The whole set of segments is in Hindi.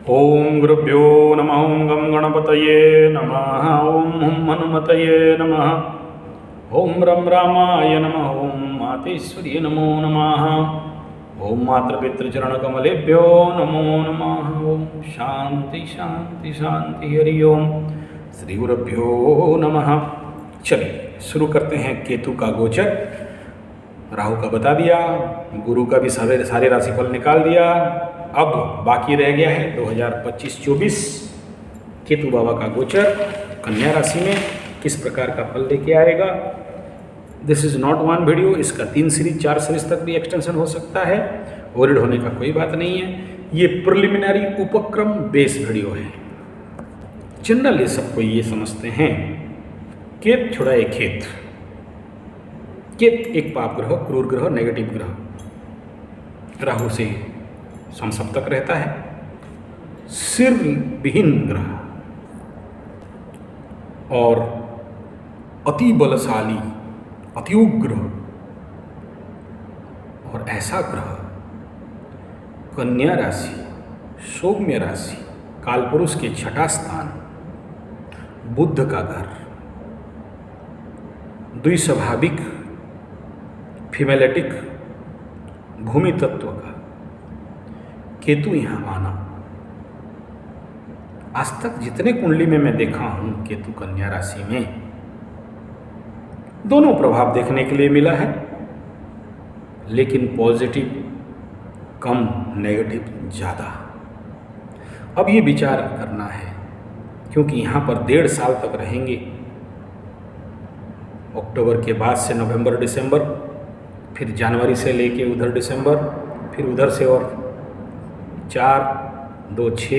ओम गुरुभ्यो नमः। ओम गं गणपतये नमः। ओम हुं हनुमतये नमः। ओम रं रामाय नमः। ओम मातेश्वर्ये नमो नमः। ओम मातृपितृचरणकमलेभ्यो नमो नमः। ओम शांति शांति शांति। हरि ओम। श्री गुरुभ्यो नमः। चलिए शुरू करते हैं। केतु का गोचर, राहु का बता दिया, गुरु का भी सारे राशिफल निकाल दिया। अब बाकी रह गया है 2025-24 केतु बाबा का गोचर कन्या राशि में किस प्रकार का फल लेके आएगा। This is not one video, इसका 3 सीरीज 4 सीरीज तक भी एक्सटेंशन हो सकता है। ओरिड होने का कोई बात नहीं है। ये प्रिलिमिनरी उपक्रम बेस वीडियो है। जनरली सबको ये समझते हैं केत छुड़ाए खेत। केत एक पाप ग्रह, क्रूर ग्रह, नेगेटिव ग्रह, राहु से समसप्तक रहता है, सिर विहीन ग्रह और अति बलशाली, अति उग्र और ऐसा ग्रह कन्या राशि, सौम्य राशि, कालपुरुष के छठा स्थान, बुध का घर, द्विस्वाभाविक फीमेलेटिक भूमि तत्व का केतु यहाँ आना। आज तक जितने कुंडली में मैं देखा हूँ केतु कन्या राशि में, दोनों प्रभाव देखने के लिए मिला है, लेकिन पॉजिटिव कम, नेगेटिव ज़्यादा। अब ये विचार करना है, क्योंकि यहाँ पर 1.5 साल तक रहेंगे। अक्टूबर के बाद से नवंबर दिसंबर, फिर जनवरी से लेके उधर दिसंबर, फिर उधर से और 4, 2, 6,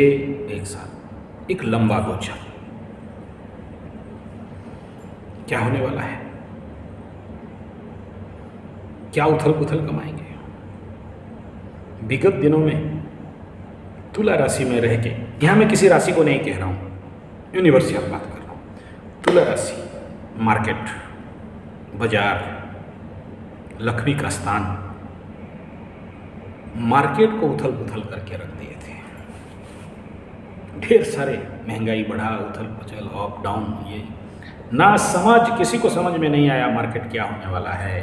1 साल, एक लंबा गोचर। क्या होने वाला है? क्या उथल पुथल कमाएंगे? विगत दिनों में तुला राशि में रह के, यहां मैं किसी राशि को नहीं कह रहा हूं, यूनिवर्सल बात कर रहा हूं। तुला राशि, मार्केट, बाजार, लक्ष्मी का स्थान, मार्केट को उथल पुथल करके रख दिए थे। ढेर सारे महंगाई बढ़ा, उथल पुथल, अप डाउन, ये ना समझ, किसी को समझ में नहीं आया मार्केट क्या होने वाला है।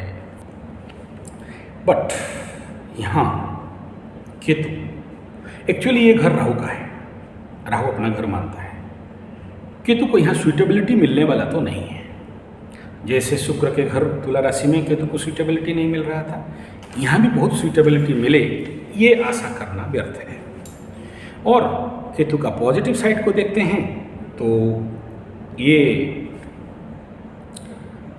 बट यहाँ केतु, एक्चुअली ये घर राहु का है, राहु अपना घर मानता है। केतु को यहाँ सुइटेबिलिटी मिलने वाला तो नहीं है। जैसे शुक्र के घर तुला राशि में केतु को सुइटेबिलिटी नहीं मिल रहा था, यहाँ भी बहुत सुइटेबिलिटी मिले, ये आशा करना व्यर्थ है। और केतु का पॉजिटिव साइड को देखते हैं तो ये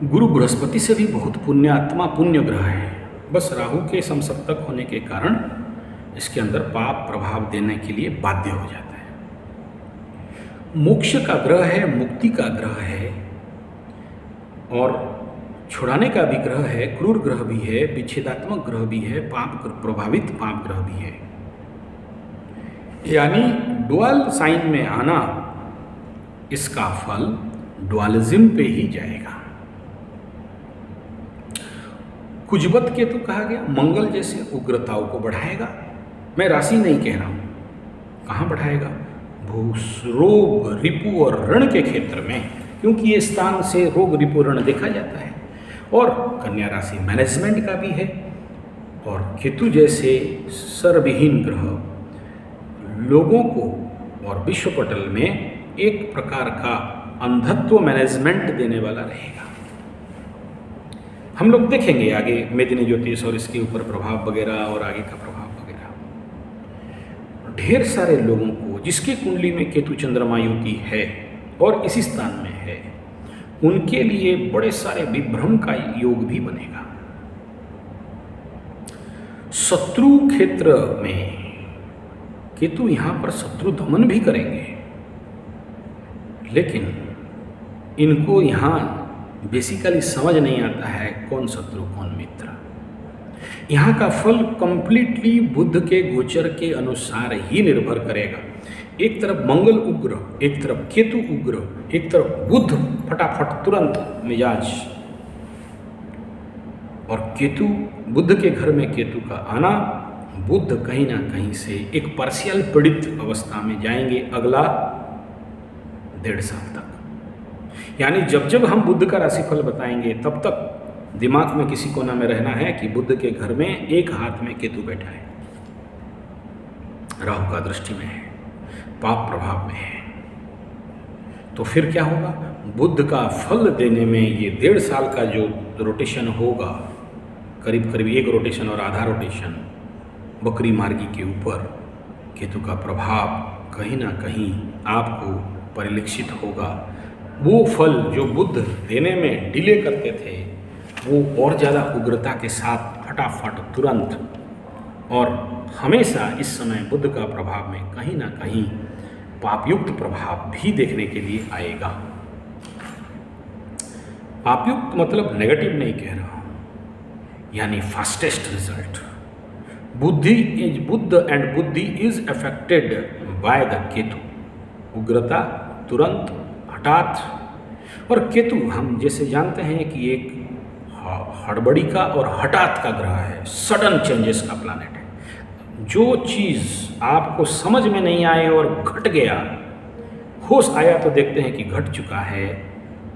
गुरु बृहस्पति से भी बहुत पुण्यात्मा, पुण्य ग्रह है। बस राहु के समसप्तक होने के कारण इसके अंदर पाप प्रभाव देने के लिए बाध्य हो जाता है। मोक्ष का ग्रह है, मुक्ति का ग्रह है और छुड़ाने का भी ग्रह है, क्रूर ग्रह भी है, विच्छेदात्मक ग्रह भी है, पाप प्रभावित पाप ग्रह भी है। यानी डुअल साइन में आना, इसका फल डुअलिज्म पे ही जाएगा। कुजबत केतु कहा गया, मंगल जैसे उग्रताओं को बढ़ाएगा। मैं राशि नहीं कह रहा हूं, कहाँ बढ़ाएगा? भूस, रोग, रिपु और ऋण के क्षेत्र में, क्योंकि ये स्थान से रोग, रिपु, ऋण देखा जाता है। और कन्या राशि मैनेजमेंट का भी है। और केतु जैसे सर्वविहीन ग्रह लोगों को और विश्व पटल में एक प्रकार का अंधत्व मैनेजमेंट देने वाला रहेगा। हम लोग देखेंगे आगे मेदिनी ज्योतिष और इसके ऊपर प्रभाव वगैरह और आगे का प्रभाव वगैरह। ढेर सारे लोगों को जिसकी कुंडली में केतु चंद्रमा युति है और इसी स्थान में है, उनके लिए बड़े सारे विभ्रम का योग भी बनेगा। शत्रु क्षेत्र में केतु यहां पर शत्रु दमन भी करेंगे, लेकिन इनको यहां बेसिकली समझ नहीं आता है कौन शत्रु कौन मित्र। यहां का फल कंप्लीटली बुध के गोचर के अनुसार ही निर्भर करेगा। एक तरफ मंगल उग्र, एक तरफ केतु उग्र, एक तरफ बुध फटाफट तुरंत मिजाज। और केतु, बुध के घर में केतु का आना बुध कहीं ना कहीं से एक पार्शियल पीड़ित अवस्था में जाएंगे अगला 1.5 साल तक। यानी जब जब हम बुध का राशिफल बताएंगे तब तक दिमाग में किसी कोना में रहना है कि बुध के घर में एक हाथ में केतु बैठा है, राहु का दृष्टि में है, पाप प्रभाव में है। तो फिर क्या होगा, बुध का फल देने में ये 1.5 साल का जो रोटेशन होगा, करीब करीब 1 रोटेशन और आधा रोटेशन बकरी मार्गी के ऊपर केतु का प्रभाव कहीं ना कहीं आपको परिलक्षित होगा। वो फल जो बुध देने में डिले करते थे वो और ज़्यादा उग्रता के साथ फटाफट तुरंत और हमेशा इस समय बुध का प्रभाव में कहीं ना कहीं पापयुक्त प्रभाव भी देखने के लिए आएगा। पापयुक्त मतलब नेगेटिव नहीं कह रहा, यानी फास्टेस्ट रिजल्ट। बुद्धि is affected by the Ketu, उग्रता तुरंत हठात। और केतु हम जैसे जानते हैं कि एक हड़बड़ी का और हठात का ग्रह है, सडन चेंजेस का प्लैनेट है। जो चीज़ आपको समझ में नहीं आए और घट गया, होश आया तो देखते हैं कि घट चुका है।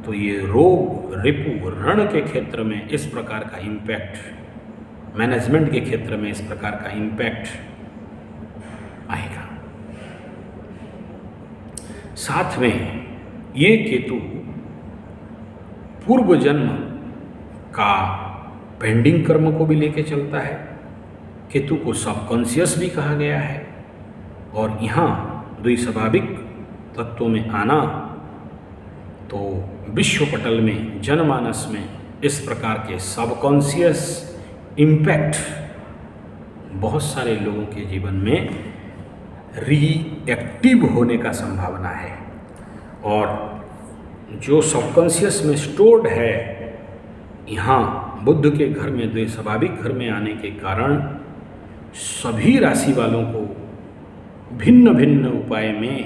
तो ये रोग रिपु रण के क्षेत्र में इस प्रकार का इम्पैक्ट, मैनेजमेंट के क्षेत्र में इस प्रकार का इम्पैक्ट आएगा। साथ में ये केतु पूर्व जन्म का पेंडिंग कर्म को भी लेके चलता है। केतु को सबकॉन्शियस भी कहा गया है। और यहाँ द्विस्वाभाविक तत्वों में आना तो विश्व पटल में जनमानस में इस प्रकार के सबकॉन्शियस इम्पैक्ट बहुत सारे लोगों के जीवन में रिएक्टिव होने का संभावना है। और जो सबकॉन्शियस में स्टोर्ड है, यहाँ बुध के घर में, द्विस्वाभाविक घर में आने के कारण सभी राशि वालों को भिन्न भिन्न उपाय में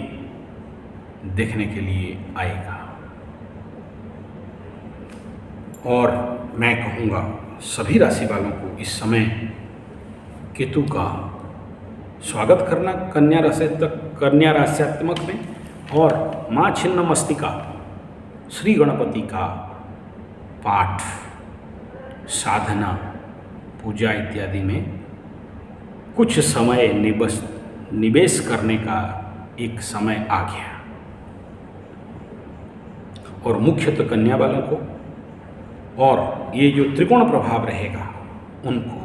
देखने के लिए आएगा। और मैं कहूँगा सभी राशि वालों को इस समय केतु का स्वागत करना कन्या राश्यात्मक में, और माँ छिन्न मस्तिका श्री गणपति का पाठ, साधना, पूजा इत्यादि में कुछ समय निवेश करने का एक समय आ गया। और मुख्यतः कन्या वालों को, और ये जो त्रिकोण प्रभाव रहेगा उनको,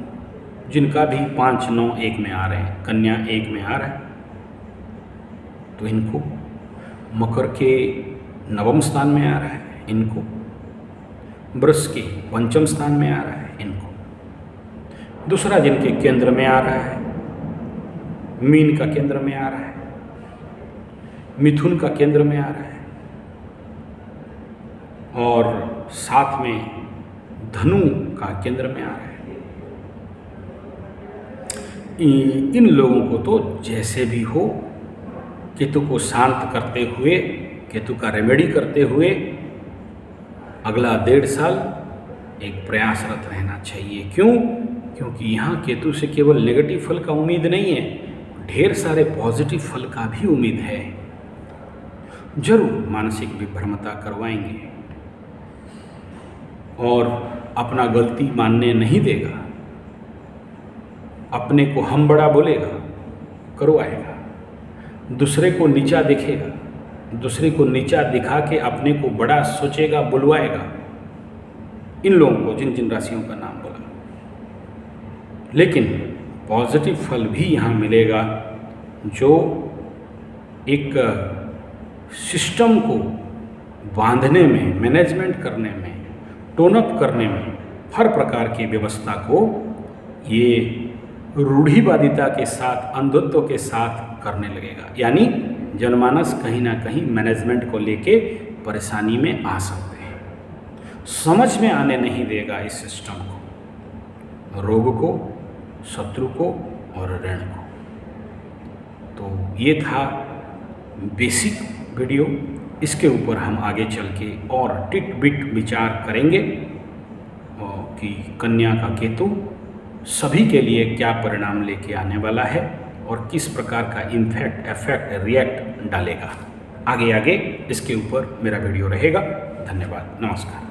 जिनका भी 5, 9, 1 में आ रहे हैं, कन्या 1 में आ रहा है, तो इनको मकर के 9वें स्थान में आ रहा है, इनको वृष के 5वें स्थान में आ रहा है, इनको दूसरा जिनके केंद्र में आ रहा है, मीन का केंद्र में आ रहा है, मिथुन का केंद्र में आ रहा है, और साथ में धनु का केंद्र में आ रहा है। इन लोगों को तो जैसे भी हो केतु को शांत करते हुए, केतु का रेमेडी करते हुए अगला 1.5 साल एक प्रयासरत रहना चाहिए। क्यों? क्योंकि यहाँ केतु से केवल नेगेटिव फल का उम्मीद नहीं है, ढेर सारे पॉजिटिव फल का भी उम्मीद है। जरूर मानसिक विभ्रमता करवाएंगे और अपना गलती मानने नहीं देगा, अपने को हम बड़ा बोलेगा, करवाएगा, दूसरे को नीचा दिखेगा, दूसरे को नीचा दिखा के अपने को बड़ा सोचेगा, बुलवाएगा। इन लोगों को, जिन जिन राशियों का नाम बोला, लेकिन पॉजिटिव फल भी यहाँ मिलेगा, जो एक सिस्टम को बांधने में, मैनेजमेंट करने में, टोनअप करने में, हर प्रकार की व्यवस्था को ये रूढ़िवादिता के साथ, अंधत्व के साथ करने लगेगा। यानी जनमानस कहीं ना कहीं मैनेजमेंट को लेके परेशानी में आ सकते हैं, समझ में आने नहीं देगा इस सिस्टम को, रोग को, शत्रु को और ऋण को। तो ये था बेसिक वीडियो। इसके ऊपर हम आगे चल के और टिट बिट विचार करेंगे कि कन्या का केतु सभी के लिए क्या परिणाम लेके आने वाला है और किस प्रकार का इफेक्ट रिएक्ट डालेगा। आगे आगे इसके ऊपर मेरा वीडियो रहेगा। धन्यवाद, नमस्कार।